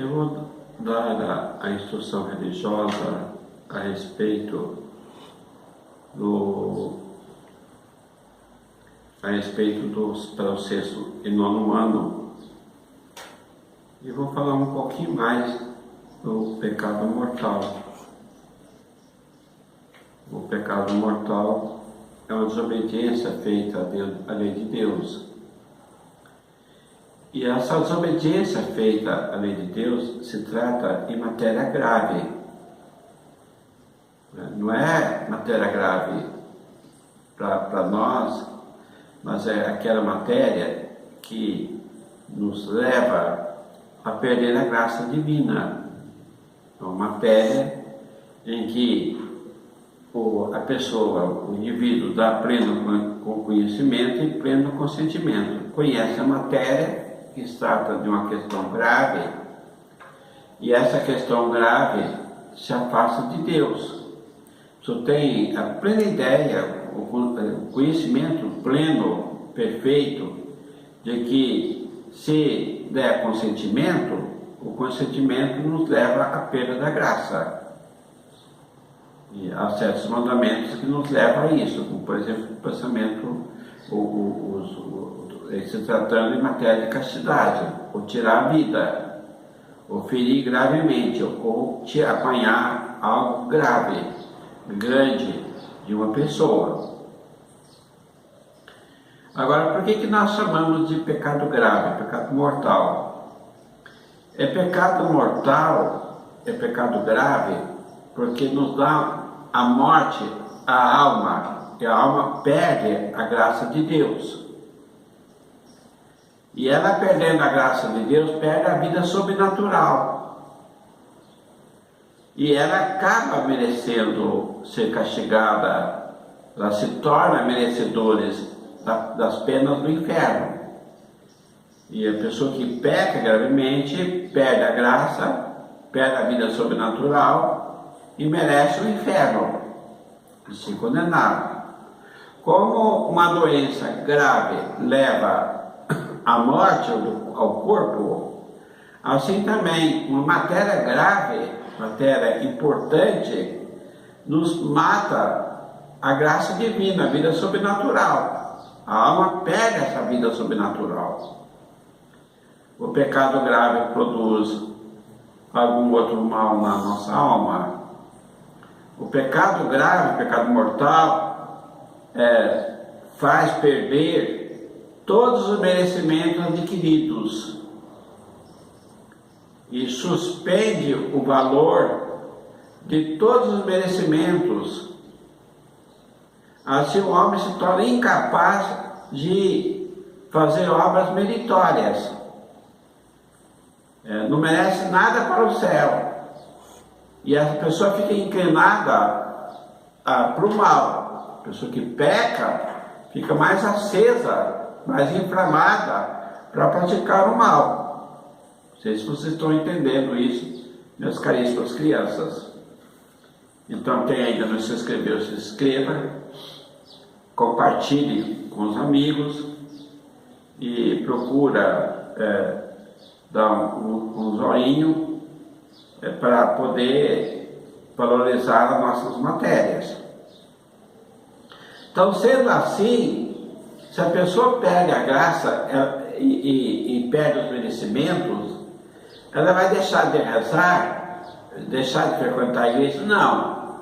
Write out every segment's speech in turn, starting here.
Eu vou dar a instrução religiosa a respeito dos para o sexto e nono ano, e vou falar um pouquinho mais do pecado mortal. O pecado mortal é uma desobediência feita à lei de Deus. E essa desobediência feita à lei de Deus se trata de matéria grave. Não é matéria grave para nós, mas é aquela matéria que nos leva a perder a graça divina. É uma matéria em que a pessoa, o indivíduo, dá pleno conhecimento e pleno consentimento. Conhece a matéria, que se trata de uma questão grave, e essa questão grave se afasta de Deus. Você tem a plena ideia, o conhecimento pleno, perfeito, de que se der consentimento, o consentimento nos leva à perda da graça. E há certos mandamentos que nos levam a isso, como por exemplo o pensamento, se tratando em matéria de castidade, ou tirar a vida, ou ferir gravemente, ou te apanhar algo grave, grande de uma pessoa. Agora, por que nós chamamos de pecado grave, pecado mortal? É pecado mortal, é pecado grave, porque nos dá a morte à alma, e a alma perde a graça de Deus. E ela, perdendo a graça de Deus, perde a vida sobrenatural. E ela acaba merecendo ser castigada, ela se torna merecedora das penas do inferno. E a pessoa que peca gravemente perde a graça, perde a vida sobrenatural e merece o inferno, e se condenar. Como uma doença grave leva a morte ao corpo, assim também uma matéria grave, matéria importante, nos mata a graça divina, a vida sobrenatural. A alma perde essa vida sobrenatural. O pecado grave produz algum outro mal na nossa alma. O pecado grave, o pecado mortal, faz perder todos os merecimentos adquiridos e suspende o valor de todos os merecimentos. Assim o homem se torna incapaz de fazer obras meritórias. Não merece nada para o céu. E essa pessoa fica inclinada para o mal. A pessoa que peca fica mais acesa, mais inflamada para praticar o mal. Não sei se vocês estão entendendo isso, meus caríssimos crianças. Então, quem ainda não se inscreveu, se inscreva, compartilhe com os amigos e procura dar um joinho para poder valorizar as nossas matérias. Então, sendo assim, se a pessoa perde a graça e perde os merecimentos, ela vai deixar de rezar, deixar de frequentar a igreja? Não.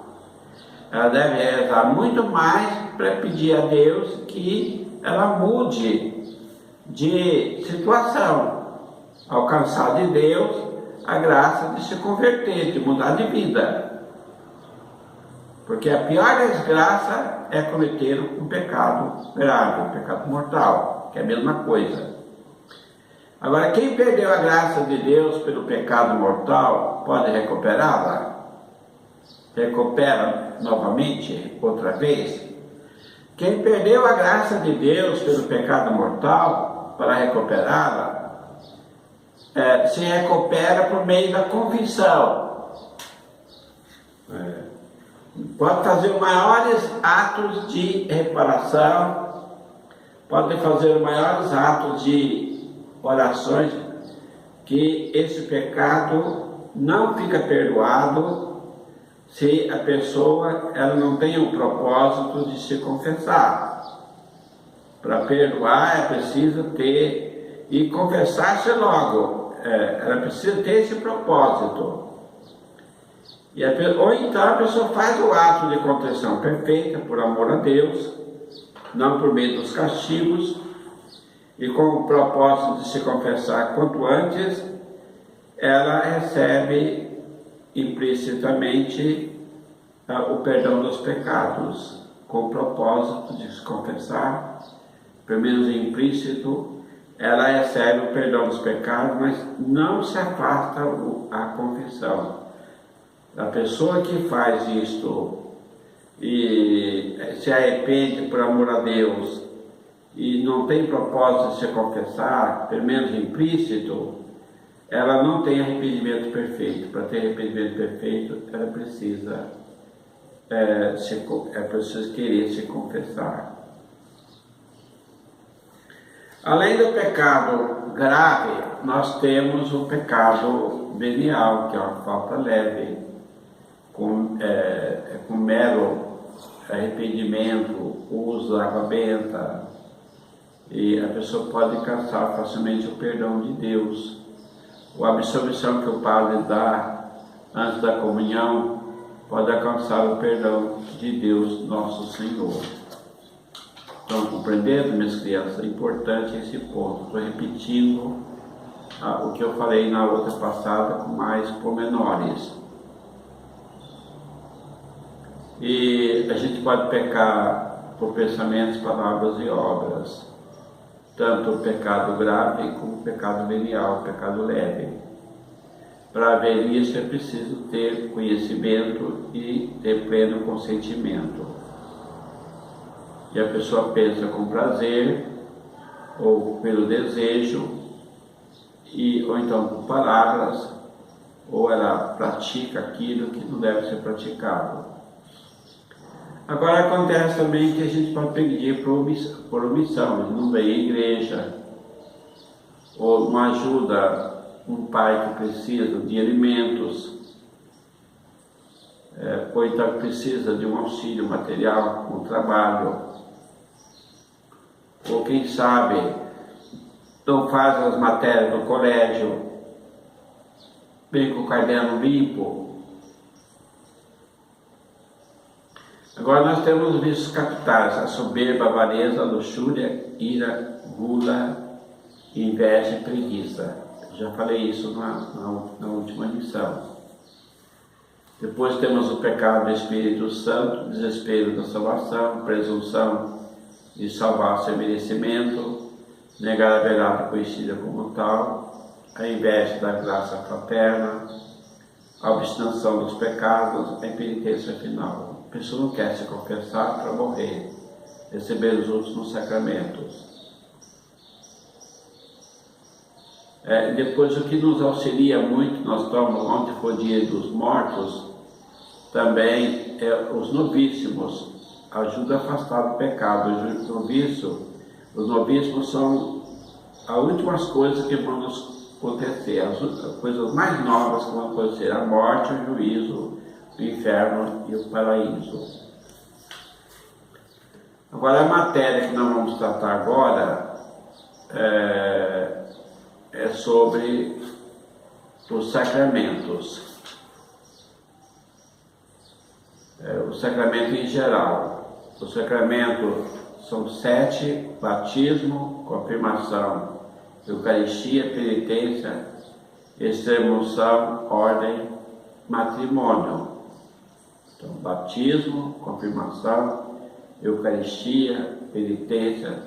Ela deve rezar muito mais para pedir a Deus que ela mude de situação, alcançar de Deus a graça de se converter, de mudar de vida. Porque a pior desgraça é cometer um pecado grave, um pecado mortal, que é a mesma coisa. Agora, quem perdeu a graça de Deus pelo pecado mortal, pode recuperá-la? Recupera novamente, outra vez? Quem perdeu a graça de Deus pelo pecado mortal, para recuperá-la, se recupera por meio da confissão. Pode fazer os maiores atos de reparação, pode fazer os maiores atos de orações que esse pecado não fica perdoado se a pessoa ela não tem o propósito de se confessar. Para perdoar é preciso ter, e confessar-se logo, ela precisa ter esse propósito. Ou então a pessoa faz o ato de contrição perfeita por amor a Deus, não por meio dos castigos, e com o propósito de se confessar quanto antes, ela recebe implicitamente o perdão dos pecados, com o propósito de se confessar, pelo menos implícito, ela recebe o perdão dos pecados, mas não se afasta a confissão. A pessoa que faz isto e se arrepende por amor a Deus e não tem propósito de se confessar, pelo menos implícito, ela não tem arrependimento perfeito. Para ter arrependimento perfeito, ela precisa querer se confessar. Além do pecado grave, nós temos o pecado venial, que é uma falta leve, com mero arrependimento, uso da água benta, e a pessoa pode alcançar facilmente o perdão de Deus. Ou a absolvição que o padre dá antes da comunhão pode alcançar o perdão de Deus, nosso Senhor. Estão compreendendo, minhas crianças? É importante esse ponto. Estou repetindo o que eu falei na outra passada com mais pormenores. E a gente pode pecar por pensamentos, palavras e obras. Tanto o pecado grave como o pecado venial, o pecado leve. Para haver isso é preciso ter conhecimento e ter pleno consentimento. E a pessoa pensa com prazer, ou pelo desejo, ou então por palavras, ou ela pratica aquilo que não deve ser praticado. Agora acontece também que a gente pode pedir por omissão, não vem à igreja, ou não ajuda um pai que precisa de alimentos, ou então precisa de um auxílio material no trabalho, ou quem sabe não faz as matérias do colégio, vem com o caderno limpo. Agora nós temos os vícios capitais: a soberba, a avareza, a luxúria, ira, gula, inveja e preguiça. Já falei isso na última lição. Depois temos o pecado do Espírito Santo, desespero da salvação, presunção de salvar sem merecimento, negar a verdade conhecida como tal, a inveja da graça fraterna, a obstinação dos pecados, a impenitência final. A pessoa não quer se confessar para morrer, receber os últimos sacramentos. Depois, o que nos auxilia muito, nós estamos onde for dia dos mortos, também os novíssimos, ajuda a afastar do pecado. Os novíssimos são as últimas coisas que vão nos acontecer, as coisas mais novas que vão acontecer: a morte, o juízo, o inferno e o paraíso. Agora, a matéria que nós vamos tratar agora é sobre os sacramentos. O sacramento em geral. Os sacramentos são 7: batismo, confirmação, Eucaristia, penitência, extrema-unção, ordem, matrimônio. Então, batismo, confirmação, Eucaristia, penitência,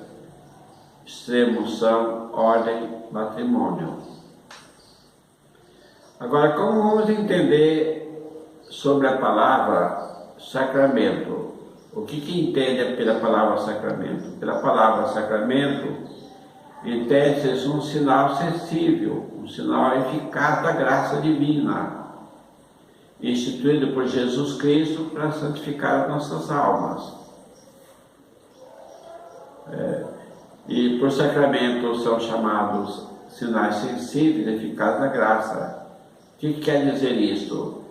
extrema-unção, ordem, matrimônio. Agora, como vamos entender sobre a palavra sacramento? O que entende pela palavra sacramento? Pela palavra sacramento, entende-se um sinal sensível, um sinal eficaz da graça divina, instituído por Jesus Cristo para santificar as nossas almas. E por sacramento são chamados sinais sensíveis eficazes da graça. O que quer dizer isso?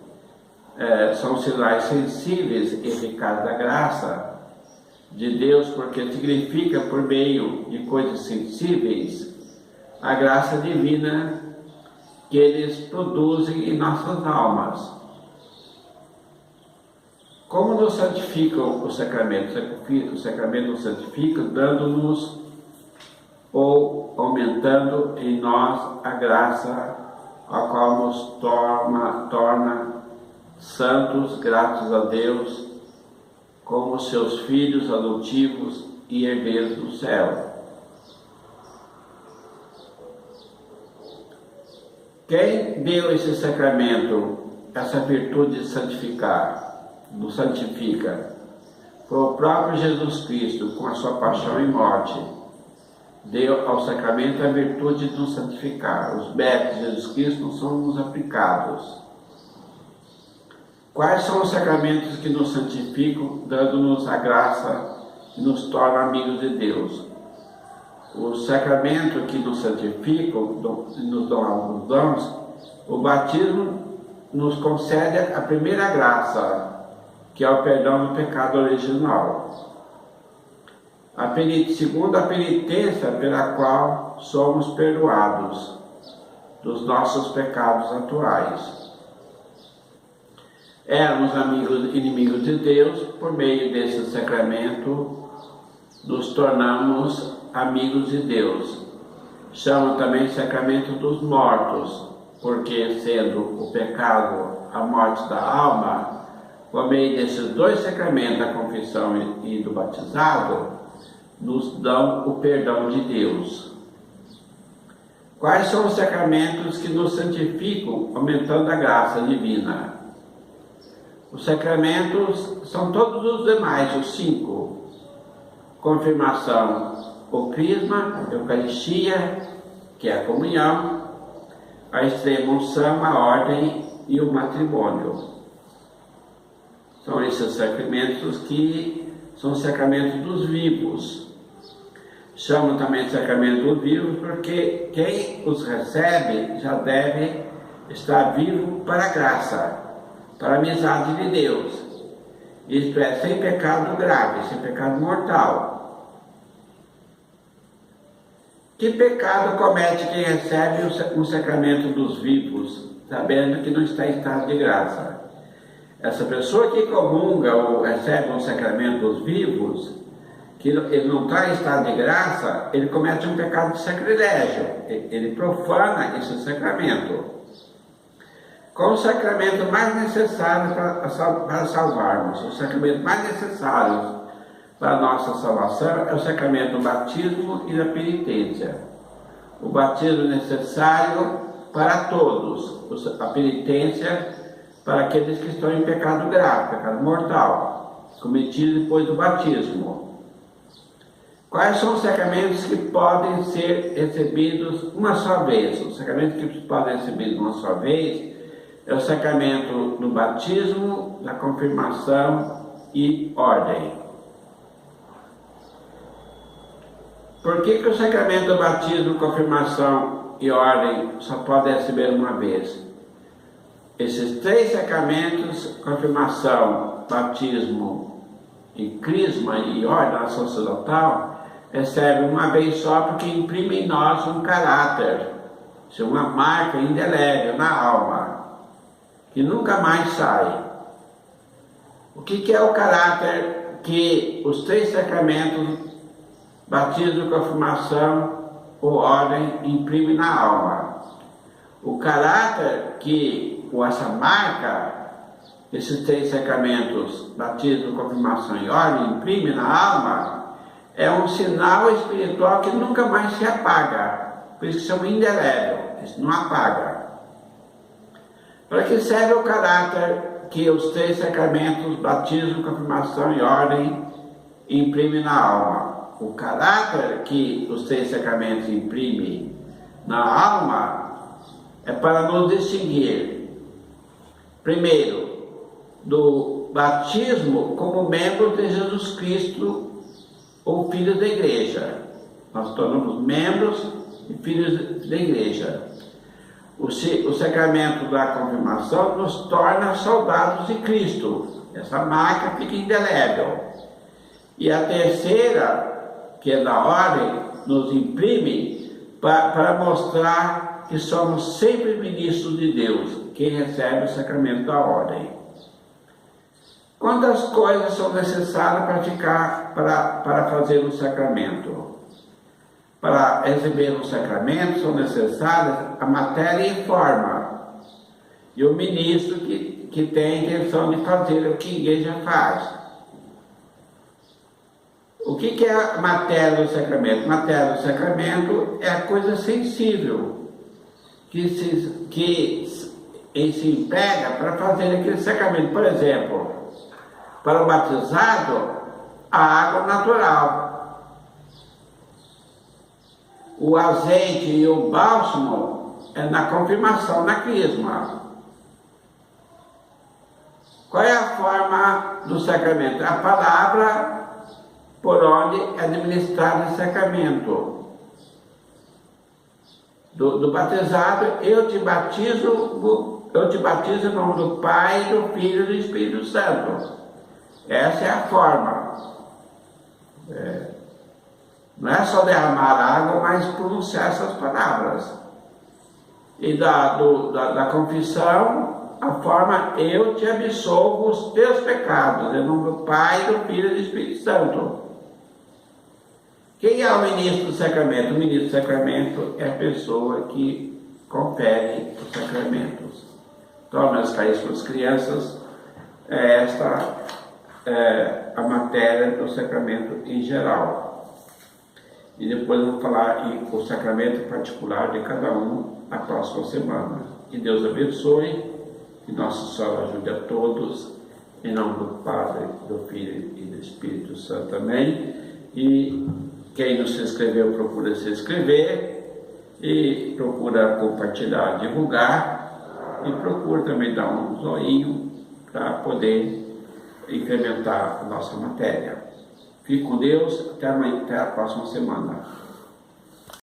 São sinais sensíveis eficazes da graça de Deus, porque significa, por meio de coisas sensíveis, a graça divina que eles produzem em nossas almas. Como nos santificam os sacramentos? Os sacramentos nos santificam dando-nos ou aumentando em nós a graça, a qual nos torna santos, gratos a Deus, como seus filhos adotivos e herdeiros do céu. Quem deu esse sacramento, essa virtude de santificar, nos santifica, foi o próprio Jesus Cristo, com a sua paixão e morte. Deu ao sacramento a virtude de nos santificar. Os méritos de Jesus Cristo são nos aplicados. Quais são os sacramentos que nos santificam, dando-nos a graça e nos tornam amigos de Deus? O sacramento que nos santifica, nos dão alguns dons, o batismo nos concede a primeira graça, que é o perdão do pecado original. Segundo, a penitência pela qual somos perdoados dos nossos pecados atuais. Éramos inimigos de Deus, por meio desse sacramento nos tornamos amigos de Deus. Chama também sacramento dos mortos, porque sendo o pecado a morte da alma, por meio desses dois sacramentos, da confissão e do batizado, nos dão o perdão de Deus. Quais são os sacramentos que nos santificam, aumentando a graça divina? Os sacramentos são todos os demais, os 5. Confirmação, o crisma, a Eucaristia, que é a comunhão, a extrema-unção, a ordem e o matrimônio. São esses sacramentos que são sacramentos dos vivos. Chamam também de sacramento dos vivos porque quem os recebe já deve estar vivo para a graça, para a amizade de Deus. Isto é, sem pecado grave, sem pecado mortal. Que pecado comete quem recebe o sacramento dos vivos, sabendo que não está em estado de graça? Essa pessoa que comunga ou recebe um sacramento dos vivos, que ele não está em estado de graça, ele comete um pecado de sacrilégio, ele profana esse sacramento. Qual o sacramento mais necessário para salvarmos? O sacramento mais necessário para a nossa salvação é o sacramento do batismo e da penitência. O batismo é necessário para todos, a penitência para aqueles que estão em pecado grave, pecado mortal, cometido depois do batismo. Quais são os sacramentos que podem ser recebidos uma só vez? Os sacramentos que podem ser recebidos uma só vez é o sacramento do batismo, da confirmação e ordem. Por que o sacramento do batismo, confirmação e ordem só podem receber uma vez? Esses 3 sacramentos, confirmação, batismo e crisma e ordem sacerdotal, recebem uma vez só porque imprime em nós um caráter, uma marca indelével na alma, que nunca mais sai. O que é o caráter que os 3 sacramentos, batismo, confirmação ou ordem, imprimem na alma? O caráter que essa marca, esses 3 sacramentos, batismo, confirmação e ordem, imprime na alma, é um sinal espiritual que nunca mais se apaga. Por isso que chama indelével, isso não apaga. Para que serve o caráter que os 3 sacramentos, batismo, confirmação e ordem, imprimem na alma? O caráter que os 3 sacramentos imprimem na alma é para nos distinguir, primeiro, do batismo como membros de Jesus Cristo ou filhos da igreja. Nós tornamos membros e filhos da igreja. O sacramento da confirmação nos torna soldados de Cristo. Essa marca fica indelével. E a terceira, que é da ordem, nos imprime para mostrar que somos sempre ministros de Deus, quem recebe o sacramento da ordem. Quantas coisas são necessárias para fazer o sacramento? Para receber um sacramento são necessárias a matéria e forma. E o ministro que tem a intenção de fazer o que a igreja faz. O que é a matéria do sacramento? A matéria do sacramento é a coisa sensível que se emprega para fazer aquele sacramento. Por exemplo, para o batizado, a água natural. O azeite e o bálsamo é na confirmação, na crisma. Qual é a forma do sacramento? A palavra por onde é administrado o sacramento. Do batizado, eu te batizo em nome do Pai, do Filho e do Espírito Santo. Essa é a forma. Não é só derramar água, mas pronunciar essas palavras. E da confissão, a forma, eu te absolvo os teus pecados, em nome do Pai, do Filho e do Espírito Santo. Quem é o ministro do sacramento? O ministro do sacramento é a pessoa que confere os sacramentos. Então, meus caríssimos crianças, esta é a matéria do sacramento em geral. E depois eu vou falar o sacramento particular de cada um na próxima semana. Que Deus abençoe, que Nossa Senhora ajude a todos, em nome do Padre, do Filho e do Espírito Santo. Amém. E quem não se inscreveu, procura se inscrever e procura compartilhar, divulgar e procura também dar um zoinho para poder incrementar a nossa matéria. Fique com Deus, até a próxima semana.